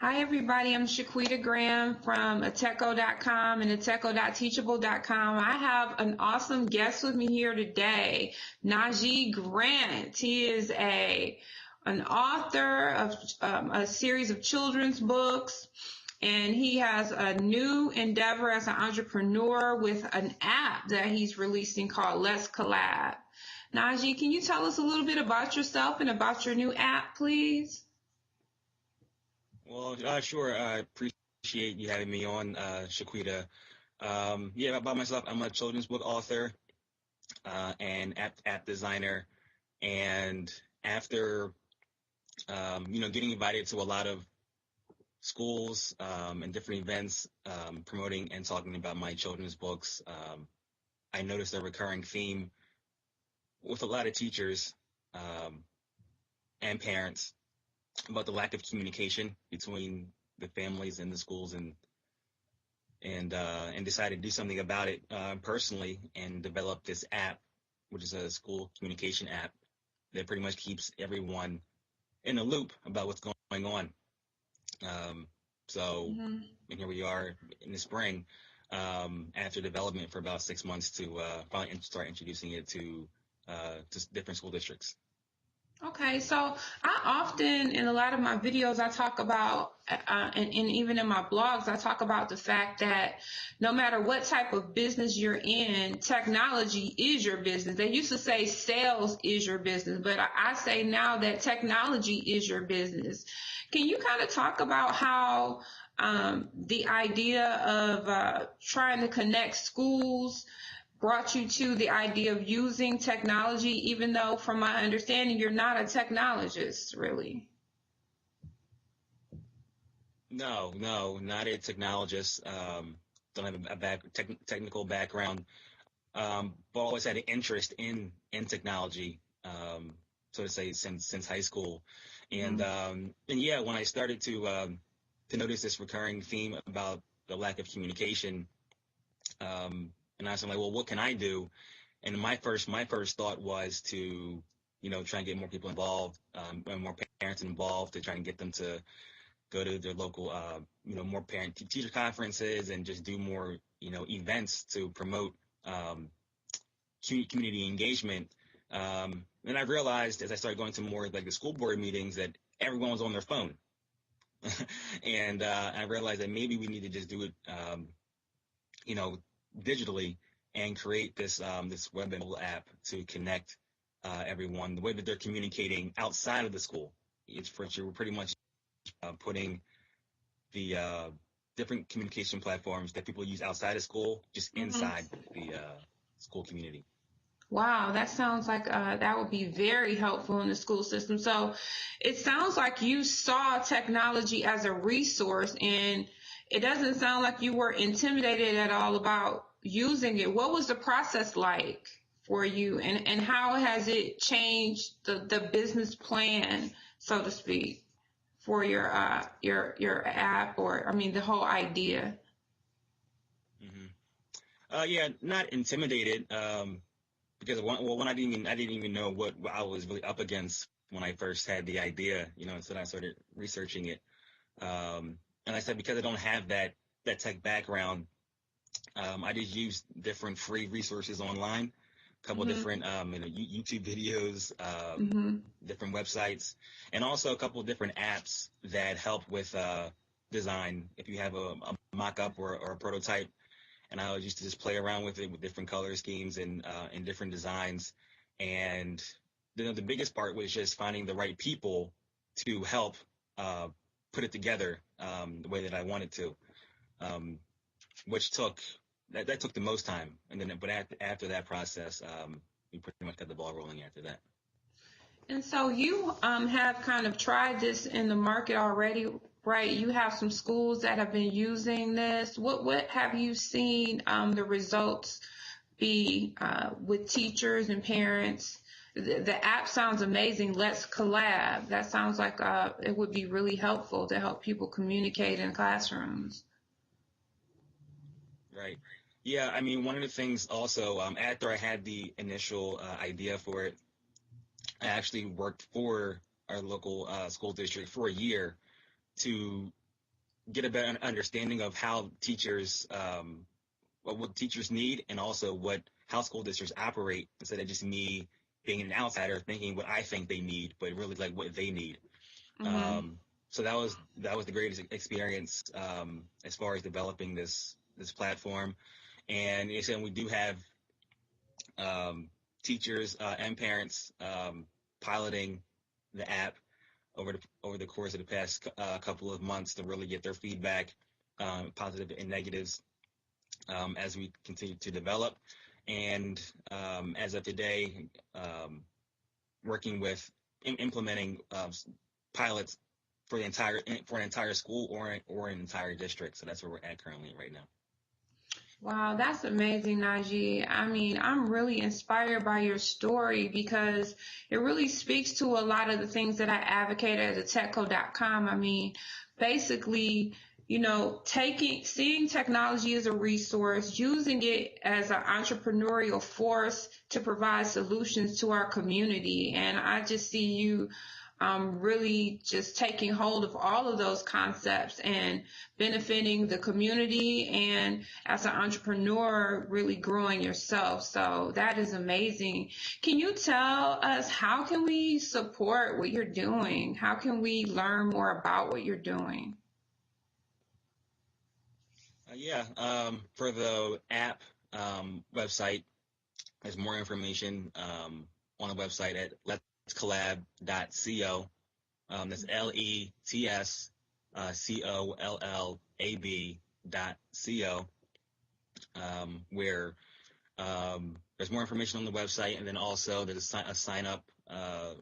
Hi, everybody. I'm Shaquita Graham from ateco.com and ateco.teachable.com. I have an awesome guest with me here today, Najee Grant. He is an author of a series of children's books, and he has a new endeavor as an entrepreneur with an app that he's releasing called Let's Collab. Najee, can you tell us a little bit about yourself and about your new app, please? Well, sure. I appreciate you having me on, Shaquita. Yeah, about myself, I'm a children's book author and app designer. And after, getting invited to a lot of schools and different events promoting and talking about my children's books, I noticed a recurring theme with a lot of teachers um, and parents about the lack of communication between the families and the schools and decided to do something about it personally and develop this app, which is a school communication app that pretty much keeps everyone in the loop about what's going on. Um, so, Mm-hmm. and here we are in the spring after development for about 6 months to finally start introducing it to different school districts. Okay, so I often, in a lot of my videos, I talk about, and even in my blogs, I talk about the fact that no matter what type of business you're in, technology is your business. They used to say sales is your business, but I say now that technology is your business. Can you kind of talk about how the idea of trying to connect schools brought you to the idea of using technology, even though from my understanding, you're not a technologist, really? No, not a technologist. Don't have technical background, but always had an interest in technology, so to say, since high school. And yeah, when I started to notice this recurring theme about the lack of communication, and I was like, well, what can I do? And my first thought was to, try and get more people involved, and more parents involved to try and get them to go to their local, more parent-teacher conferences and just do more, events to promote community engagement. And I realized as I started going to more like the school board meetings that everyone was on their phone. And I realized that maybe we need to just do it, you know, digitally and create this web and mobile app to connect everyone the way that they're communicating outside of the school. It's for sure we're pretty much putting the different communication platforms that people use outside of school just Mm-hmm. inside the school community. Wow, that sounds like that would be very helpful in the school system. So it sounds like you saw technology as a resource, and it doesn't sound like you were intimidated at all about using it. What was the process like for you, and how has it changed the business plan, so to speak, for your app, or I mean the whole idea? hmm yeah, not intimidated. Because when I didn't even know what I was really up against when I first had the idea, and so I started researching it. And I said because I don't have that tech background, I just used different free resources online, a couple of Mm-hmm. different YouTube videos, Mm-hmm. different websites, and also a couple of different apps that help with design. If you have a mock-up or a prototype, and I used to just play around with it with different color schemes and different designs. And the biggest part was just finding the right people to help uh, put it together the way that I wanted to, um, which that took the most time. And then, but after that process, we pretty much got the ball rolling after that. And so you have kind of tried this in the market already, right? You have some schools that have been using this. What have you seen the results be with teachers and parents? The app sounds amazing. Let's Collab. That sounds like it would be really helpful to help people communicate in classrooms. Right. Yeah, I mean, one of the things also, after I had the initial idea for it, I actually worked for our local school district for a year to get a better understanding of how teachers, what teachers need, and also how school districts operate, instead of just me being an outsider thinking what I think they need, but really like what they need. Mm-hmm. So that was the greatest experience as far as developing this platform. And you said we do have teachers and parents piloting the app over the course of the past couple of months to really get their feedback, positive and negatives, as we continue to develop. And as of today, working with implementing pilots for an entire school or an entire district. So that's where we're at currently right now. Wow, that's amazing, Najee. I mean, I'm really inspired by your story because it really speaks to a lot of the things that I advocate at TechCo.com. I mean, basically, seeing technology as a resource, using it as an entrepreneurial force to provide solutions to our community. And I just see you really just taking hold of all of those concepts and benefiting the community, and as an entrepreneur, really growing yourself. So that is amazing. Can you tell us, how can we support what you're doing? How can we learn more about what you're doing? For the app website, there's more information on the website at letscollab.co. That's LETSCOLLAB.co, where there's more information on the website, and then also there's a sign up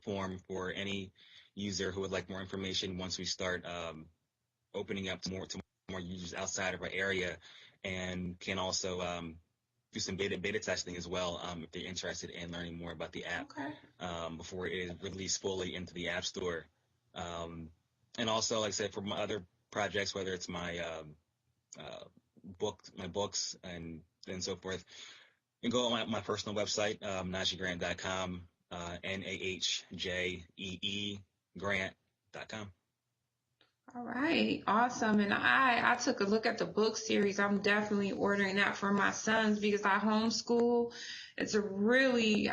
form for any user who would like more information once we start opening up to more users outside of our area, and can also do some beta testing as well if they're interested in learning more about the app. Okay. Before it is released fully into the App Store. And also, like I said, for my other projects, whether it's my books and so forth, you can go on my personal website, najeegrant.com, NAHJEE grant.com. All right, awesome. And I took a look at the book series. I'm definitely ordering that for my sons because I homeschool. It's a really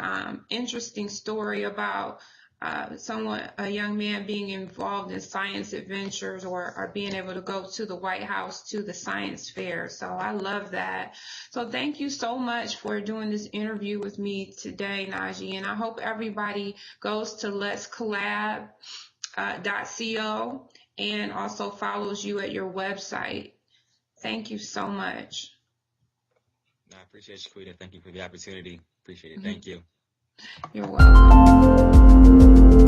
interesting story about a young man being involved in science adventures, or being able to go to the White House to the science fair. So I love that. So thank you so much for doing this interview with me today, Najee. And I hope everybody goes to letscollab.co and also follows you at your website. Thank you so much. I appreciate you, Quita. Thank you for the opportunity. Appreciate it. Thank you. You're welcome.